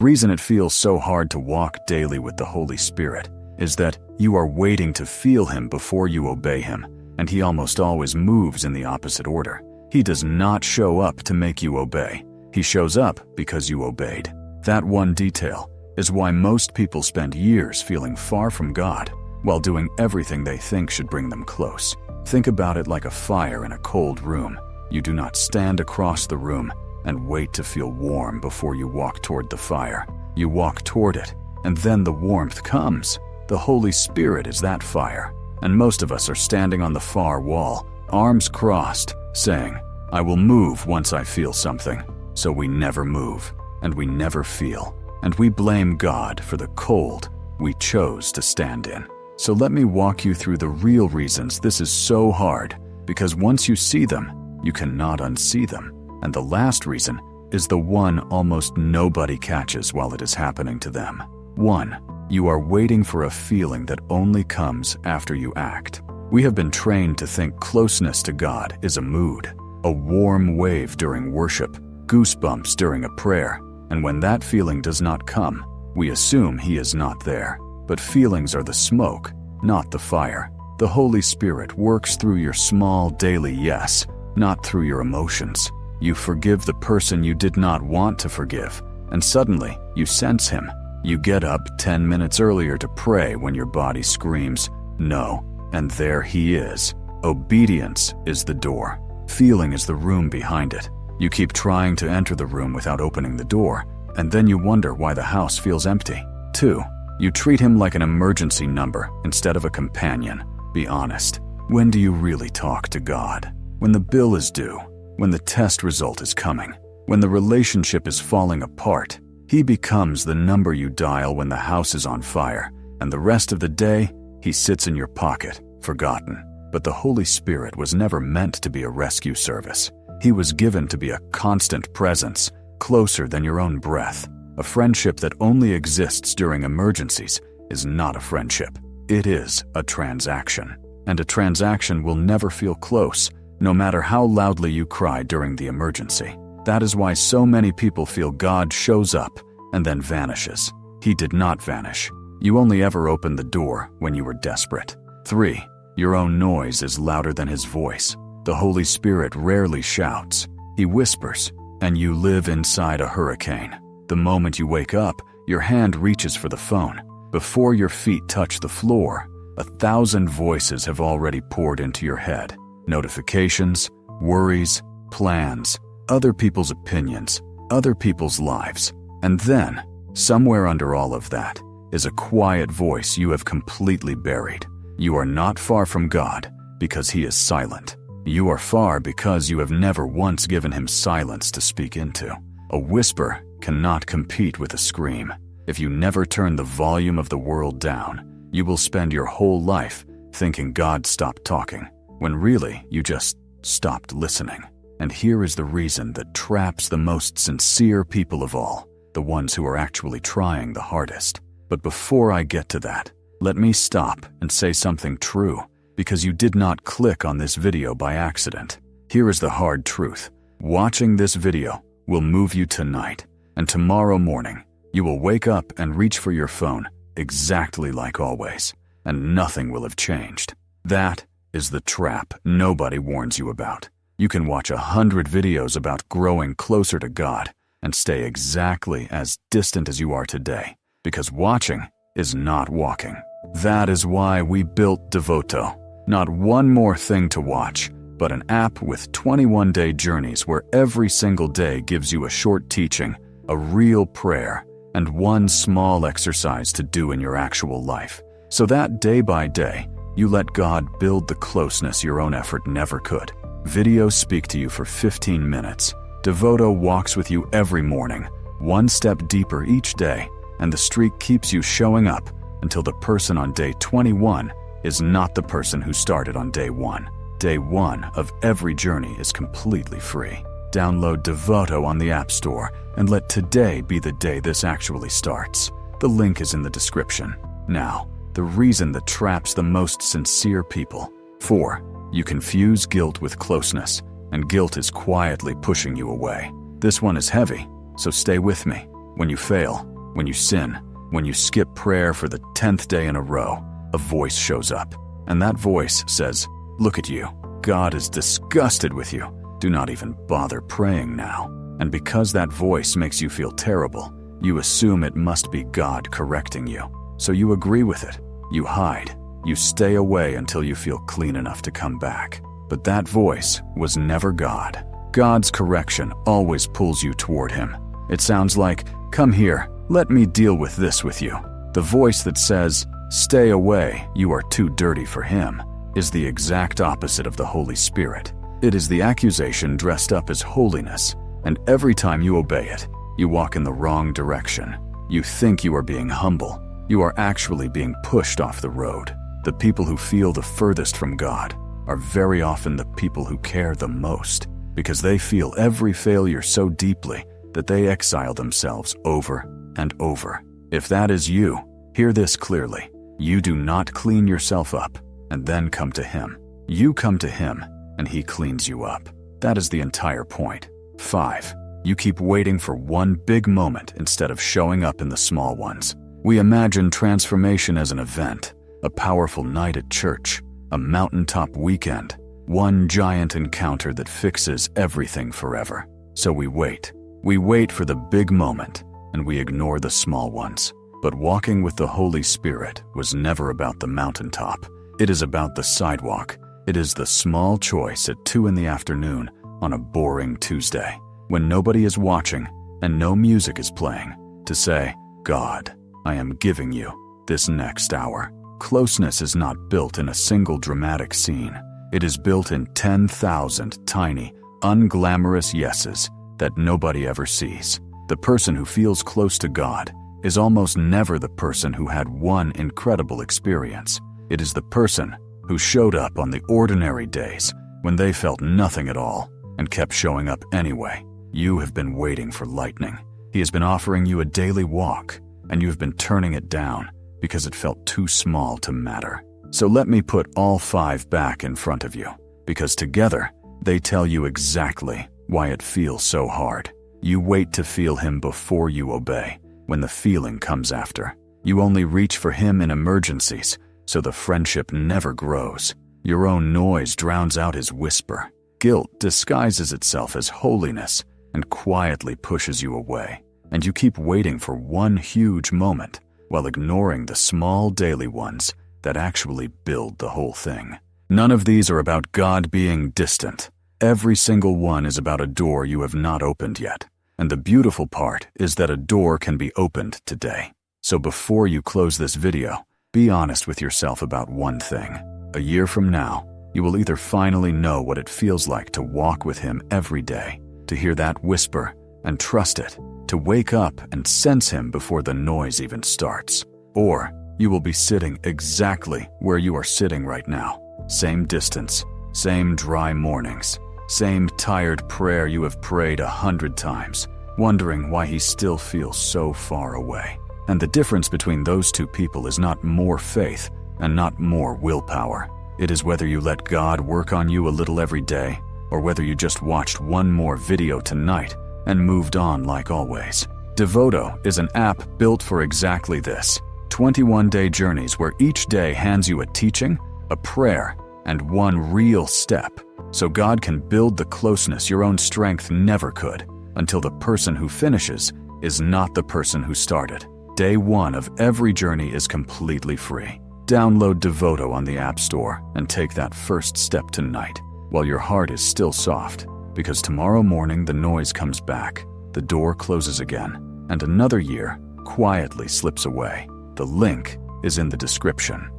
Reason it feels so hard to walk daily with the Holy Spirit is that you are waiting to feel Him before you obey Him, and He almost always moves in the opposite order. He does not show up to make you obey. He shows up because you obeyed. That one detail is why most people spend years feeling far from God while doing everything they think should bring them close. Think about it like a fire in a cold room. You do not stand across the room and wait to feel warm before you walk toward the fire. You walk toward it, and then the warmth comes. The Holy Spirit is that fire, and most of us are standing on the far wall, arms crossed, saying, "I will move once I feel something." So we never move, and we never feel, and we blame God for the cold we chose to stand in. So let me walk you through the real reasons this is so hard, because once you see them, you cannot unsee them. And the last reason is the one almost nobody catches while it is happening to them. 1. You are waiting for a feeling that only comes after you act. We have been trained to think closeness to God is a mood, a warm wave during worship, goosebumps during a prayer, and when that feeling does not come, we assume He is not there. But feelings are the smoke, not the fire. The Holy Spirit works through your small daily yes, not through your emotions. You forgive the person you did not want to forgive, and suddenly you sense Him. You get up 10 minutes earlier to pray when your body screams, "No," and there He is. Obedience is the door. Feeling is the room behind it. You keep trying to enter the room without opening the door, and then you wonder why the house feels empty. 2. You treat Him like an emergency number instead of a companion. Be honest. When do you really talk to God? When the bill is due? When the test result is coming? When the relationship is falling apart? He becomes the number you dial when the house is on fire, and the rest of the day, He sits in your pocket, forgotten. But the Holy Spirit was never meant to be a rescue service. He was given to be a constant presence, closer than your own breath. A friendship that only exists during emergencies is not a friendship. It is a transaction. And a transaction will never feel close, no matter how loudly you cry during the emergency. That is why so many people feel God shows up and then vanishes. He did not vanish. You only ever opened the door when you were desperate. 3. Your own noise is louder than His voice. The Holy Spirit rarely shouts. He whispers, and you live inside a hurricane. The moment you wake up, your hand reaches for the phone. Before your feet touch the floor, 1,000 voices have already poured into your head. Notifications, worries, plans, other people's opinions, other people's lives. And then, somewhere under all of that, is a quiet voice you have completely buried. You are not far from God because He is silent. You are far because you have never once given Him silence to speak into. A whisper cannot compete with a scream. If you never turn the volume of the world down, you will spend your whole life thinking God stopped talking, when really you just stopped listening. And here is the reason that traps the most sincere people of all, the ones who are actually trying the hardest. But before I get to that, let me stop and say something true, because you did not click on this video by accident. Here is the hard truth. Watching this video will move you tonight, and tomorrow morning, you will wake up and reach for your phone exactly like always, and nothing will have changed. That is the trap nobody warns you about. You can watch 100 videos about growing closer to God and stay exactly as distant as you are today, because watching is not walking. That is why we built Devoto. Not one more thing to watch, but an app with 21-day journeys where every single day gives you a short teaching, a real prayer, and one small exercise to do in your actual life. So that day by day, you let God build the closeness your own effort never could. Videos speak to you for 15 minutes. Devoto walks with you every morning, one step deeper each day, and the streak keeps you showing up until the person on day 21 is not the person who started on day 1. Day 1 of every journey is completely free. Download Devoto on the App Store and let today be the day this actually starts. The link is in the description. Now, the reason that traps the most sincere people. 4. You confuse guilt with closeness, and guilt is quietly pushing you away. This one is heavy, so stay with me. When you fail, When you sin, when you skip prayer for the 10th day in a row, a voice shows up. And that voice says, "Look at you. God is disgusted with you. Do not even bother praying now." And because that voice makes you feel terrible, you assume it must be God correcting you. So you agree with it. You hide. You stay away until you feel clean enough to come back. But that voice was never God. God's correction always pulls you toward Him. It sounds like, "Come here, let me deal with this with you." The voice that says, "Stay away, you are too dirty for Him," is the exact opposite of the Holy Spirit. It is the accusation dressed up as holiness, and every time you obey it, you walk in the wrong direction. You think you are being humble. You are actually being pushed off the road. The people who feel the furthest from God are very often the people who care the most, because they feel every failure so deeply that they exile themselves over and over. If that is you, hear this clearly. You do not clean yourself up and then come to Him. You come to Him and He cleans you up. That is the entire point. 5. You keep waiting for one big moment instead of showing up in the small ones. We imagine transformation as an event, a powerful night at church, a mountaintop weekend, one giant encounter that fixes everything forever. So we wait. We wait for the big moment, and we ignore the small ones. But walking with the Holy Spirit was never about the mountaintop. It is about the sidewalk. It is the small choice at 2 p.m. on a boring Tuesday, when nobody is watching and no music is playing, to say, "God, I am giving you this next hour." Closeness is not built in a single dramatic scene. It is built in 10,000 tiny, unglamorous yeses that nobody ever sees. The person who feels close to God is almost never the person who had one incredible experience. It is the person who showed up on the ordinary days when they felt nothing at all and kept showing up anyway. You have been waiting for lightning. He has been offering you a daily walk, and you have been turning it down because it felt too small to matter. So let me put all 5 back in front of you, because together they tell you exactly why it feels so hard. You wait to feel Him before you obey, when the feeling comes after. You only reach for Him in emergencies, so the friendship never grows. Your own noise drowns out His whisper. Guilt disguises itself as holiness and quietly pushes you away. And you keep waiting for one huge moment while ignoring the small daily ones that actually build the whole thing. None of these are about God being distant. Every single one is about a door you have not opened yet. And the beautiful part is that a door can be opened today. So before you close this video, be honest with yourself about one thing. A year from now, you will either finally know what it feels like to walk with Him every day, to hear that whisper and trust it, to wake up and sense Him before the noise even starts. Or you will be sitting exactly where you are sitting right now. Same distance, same dry mornings, same tired prayer you have prayed 100 times, wondering why He still feels so far away. And the difference between those two people is not more faith and not more willpower. It is whether you let God work on you a little every day, or whether you just watched one more video tonight and moved on like always. Devoto is an app built for exactly this. 21-day journeys where each day hands you a teaching, a prayer, and one real step, so God can build the closeness your own strength never could, until the person who finishes is not the person who started. Day 1 of every journey is completely free. Download Devoto on the App Store and take that first step tonight, while your heart is still soft, because tomorrow morning the noise comes back, the door closes again, and another year quietly slips away. The link is in the description.